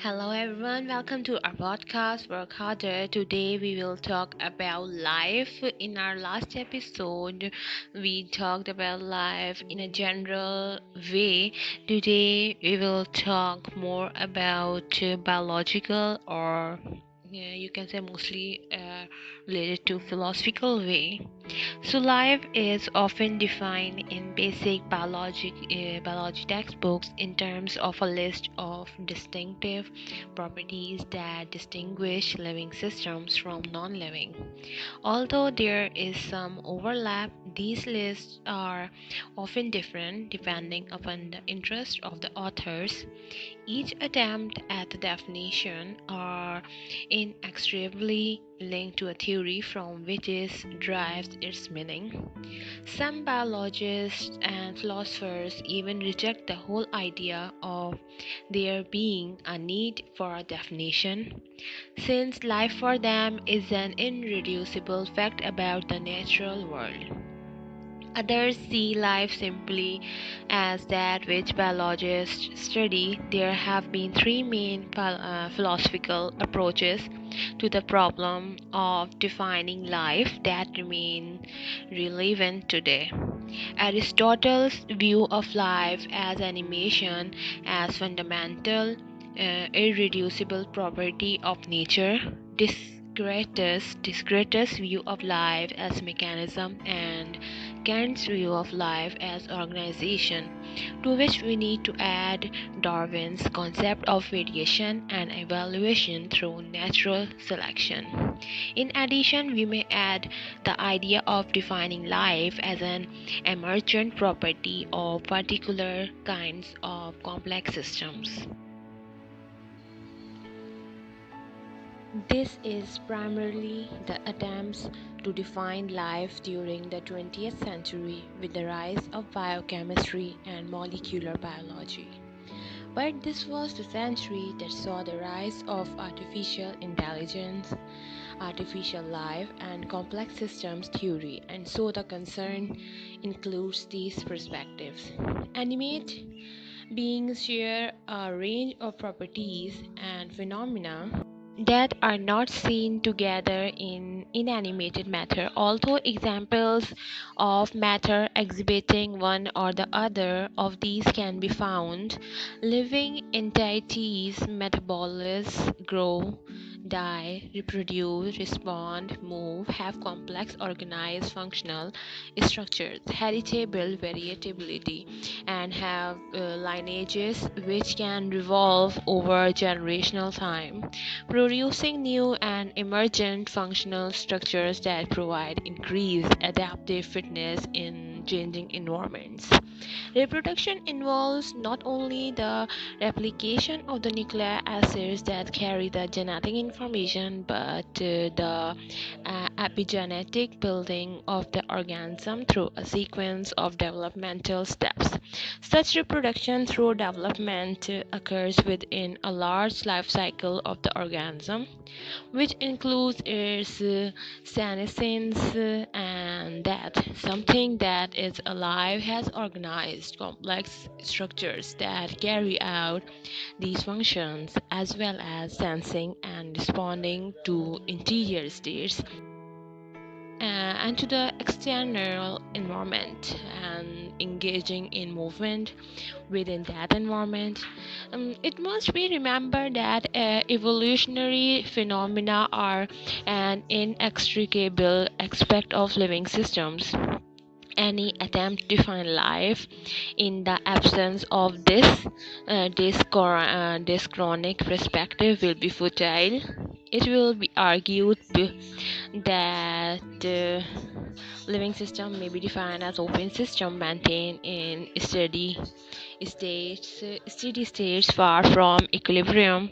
Hello everyone, welcome to our podcast Work Harder. Today we will talk about life. In our last episode, we talked about life in a general way. Today we will talk more about biological or you can say mostly related to philosophical way. So, life is often defined in basic biology textbooks in terms of a list of distinctive properties that distinguish living systems from non living. Although there is some overlap, these lists are often different depending upon the interest of the authors. Each attempt at the definition are inextricably linked to a theory from which it derives its meaning. Some biologists and philosophers even reject the whole idea of there being a need for a definition, since life for them is an irreducible fact about the natural world. Others see life simply as that which biologists study. There have been three main philosophical approaches to the problem of defining life that remain relevant today. Aristotle's view of life as animation as fundamental, irreducible property of nature. Descartes' view of life as mechanism, and Kant's view of life as organization, to which we need to add Darwin's concept of variation and evolution through natural selection. In addition, we may add the idea of defining life as an emergent property of particular kinds of complex systems. This is primarily the attempts to define life during the 20th century with the rise of biochemistry and molecular biology. But this was the century that saw the rise of artificial intelligence, artificial life, and complex systems theory, and so the concern includes these perspectives. Animate beings share a range of properties and phenomena that are not seen together in inanimated matter, although examples of matter exhibiting one or the other of these can be found. Living entities metabolize, grow, die, reproduce, respond, move, have complex organized functional structures, heritable variability, and have lineages which can revolve over generational time, producing new and emergent functional structures that provide increased adaptive fitness in changing environments. Reproduction involves not only the replication of the nucleic acids that carry the genetic information, but the epigenetic building of the organism through a sequence of developmental steps. Such reproduction through development occurs within a large life cycle of the organism, which includes its senescence and death. Something that is alive has organized complex structures that carry out these functions, as well as sensing and responding to interior states and to the external environment, and engaging in movement within that environment. It must be remembered that evolutionary phenomena are an inextricable aspect of living systems. Any attempt to define life in the absence of this chronic perspective will be futile. It will be argued that living system may be defined as open system maintained in steady states far from equilibrium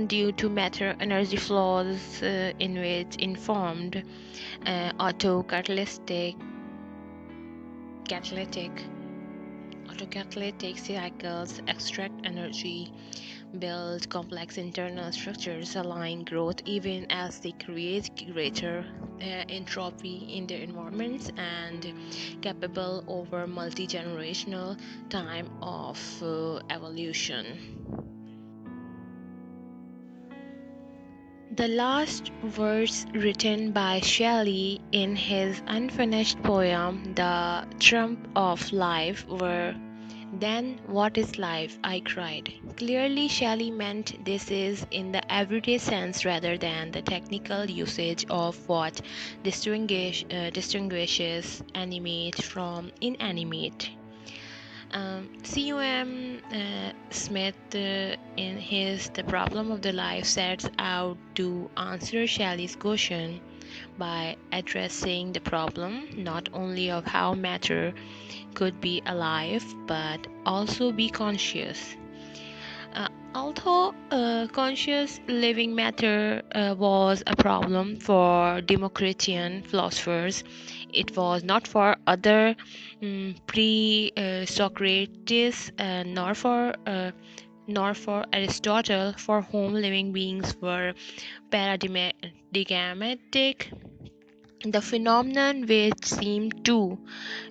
due to matter energy flows in which informed autocatalytic catalytic autocatalytic cycles extract energy build complex internal structures, allowing growth even as they create greater entropy in their environments, and capable over multi-generational time of evolution. The last words written by Shelley in his unfinished poem, The Trump of Life, were, "Then what is life?" I cried. Clearly, Shelley meant this is in the everyday sense rather than the technical usage of what distinguishes animate from inanimate. Smith, in his The Problem of the Life, sets out to answer Shelley's question by addressing the problem not only of how matter could be alive but also be conscious. Although conscious living matter was a problem for Democritian philosophers, it was not for other pre-Socrates, nor for Aristotle, for whom living beings were paradigmatic. The phenomenon which seemed to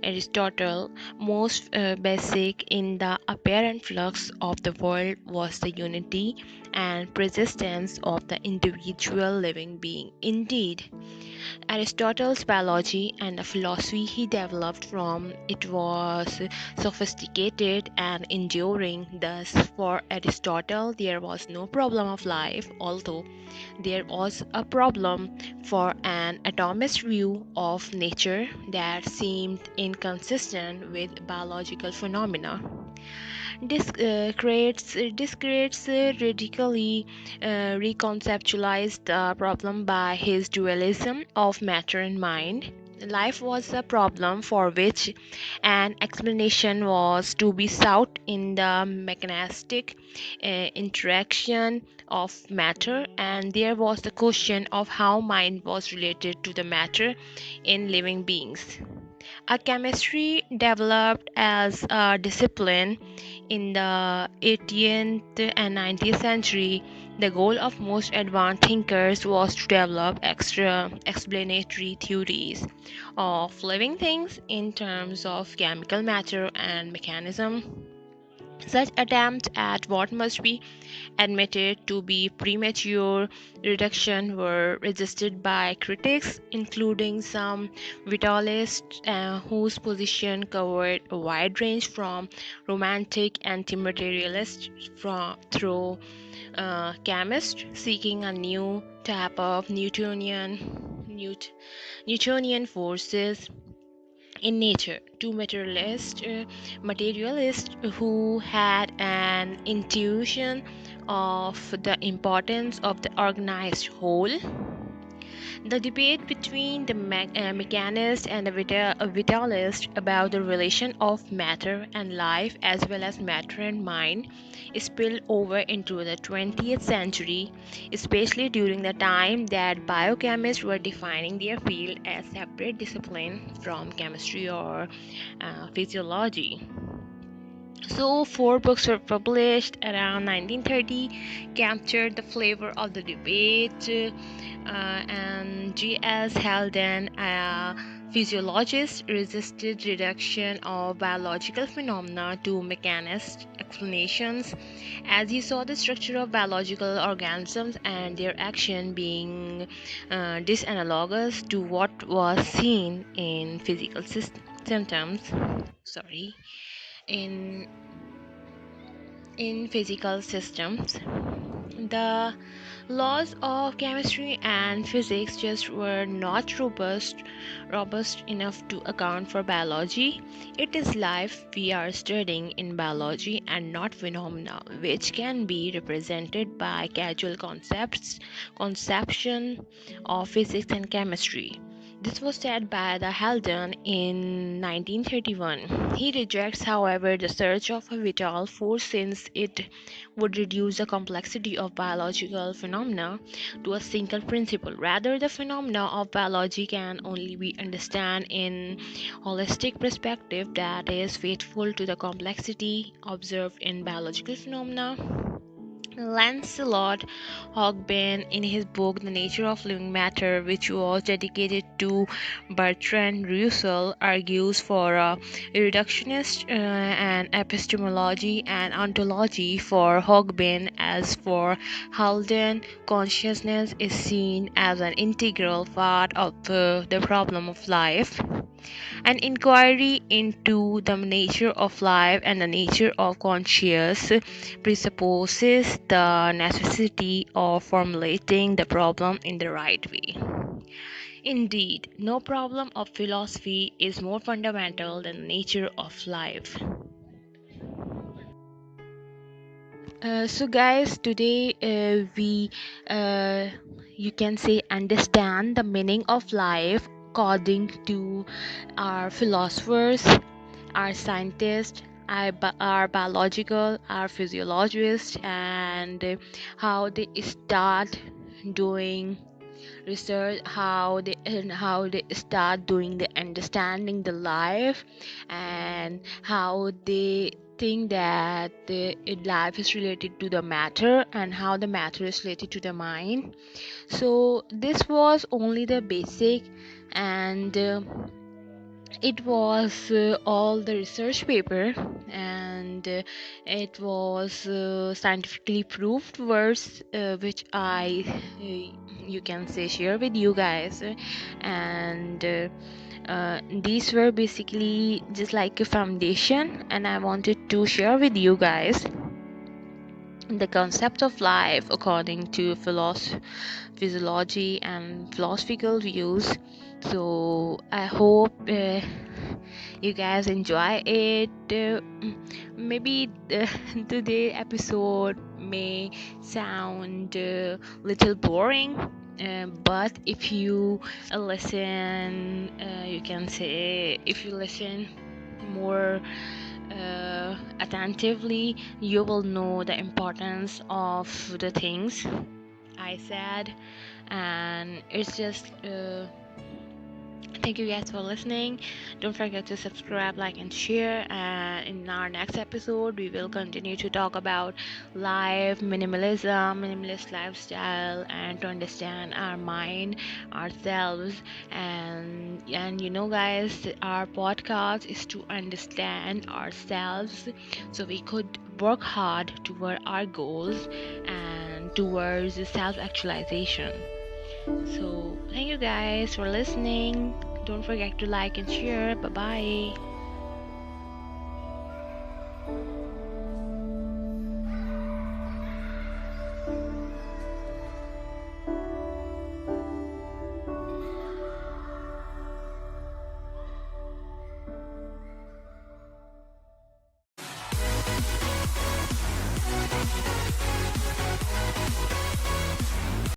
Aristotle most basic in the apparent flux of the world was the unity and persistence of the individual living being. Indeed, Aristotle's biology and the philosophy he developed from it was sophisticated and enduring. Thus, for Aristotle, there was no problem of life, although there was a problem for an atomist view of nature that seemed inconsistent with biological phenomena. This creates radically reconceptualized the problem by his dualism of matter and mind. Life was a problem for which an explanation was to be sought in the mechanistic interaction of matter, and there was the question of how mind was related to the matter in living beings. A chemistry developed as a discipline in the 18th and 19th century. The goal of most advanced thinkers was to develop extra explanatory theories of living things in terms of chemical matter and mechanism. Such attempts at what must be admitted to be premature reduction were resisted by critics, including some vitalists whose position covered a wide range from romantic anti-materialists through chemists seeking a new type of Newtonian forces in nature, to materialists who had an intuition of the importance of the organized whole. The debate between the mechanist and the vitalist about the relation of matter and life, as well as matter and mind, spilled over into the 20th century, especially during the time that biochemists were defining their field as separate discipline from chemistry or physiology. So, four books were published around 1930, captured the flavor of the debate, and G.S. Halden, a physiologist, resisted reduction of biological phenomena to mechanist explanations, as he saw the structure of biological organisms and their action being disanalogous to what was seen in physical symptoms. Sorry, in physical systems. The laws of chemistry and physics just were not robust enough to account for biology. It is life we are studying in biology and not phenomena which can be represented by casual conception of physics and chemistry. This was said by the Haldane in 1931. He rejects, however, the search of a vital force since it would reduce the complexity of biological phenomena to a single principle. Rather, the phenomena of biology can only be understood in holistic perspective that is faithful to the complexity observed in biological phenomena. Lancelot Hogben, in his book The Nature of Living Matter, which was dedicated to Bertrand Russell, argues for a reductionist and epistemology and ontology. For Hogben, as for Halden, consciousness is seen as an integral part of the problem of life. An inquiry into the nature of life and the nature of conscience presupposes the necessity of formulating the problem in the right way. Indeed, no problem of philosophy is more fundamental than the nature of life. So guys, today we you can say understand the meaning of life according to our philosophers, our scientists, our biological, our physiologists, and how they start doing research, how they start doing the understanding the life, and how they think that the life is related to the matter and how the matter is related to the mind. So this was only the basic, and it was all the research paper, and it was scientifically proved words, which I you can say share with you guys, and these were basically just like a foundation, and I wanted to share with you guys the concept of life according to physiology and philosophical views. So I hope you guys enjoy it. Maybe today episode may sound little boring, but if you listen, you can say if you listen more attentively, you will know the importance of the things I said, and it's just thank you guys for listening. Don't forget to subscribe, like, and share. And in our next episode, we will continue to talk about life, minimalism, minimalist lifestyle, and to understand our mind, ourselves. And you know, guys, our podcast is to understand ourselves, so we could work hard toward our goals and towards self-actualization. So thank you guys for listening. Don't forget to like and share. Bye bye.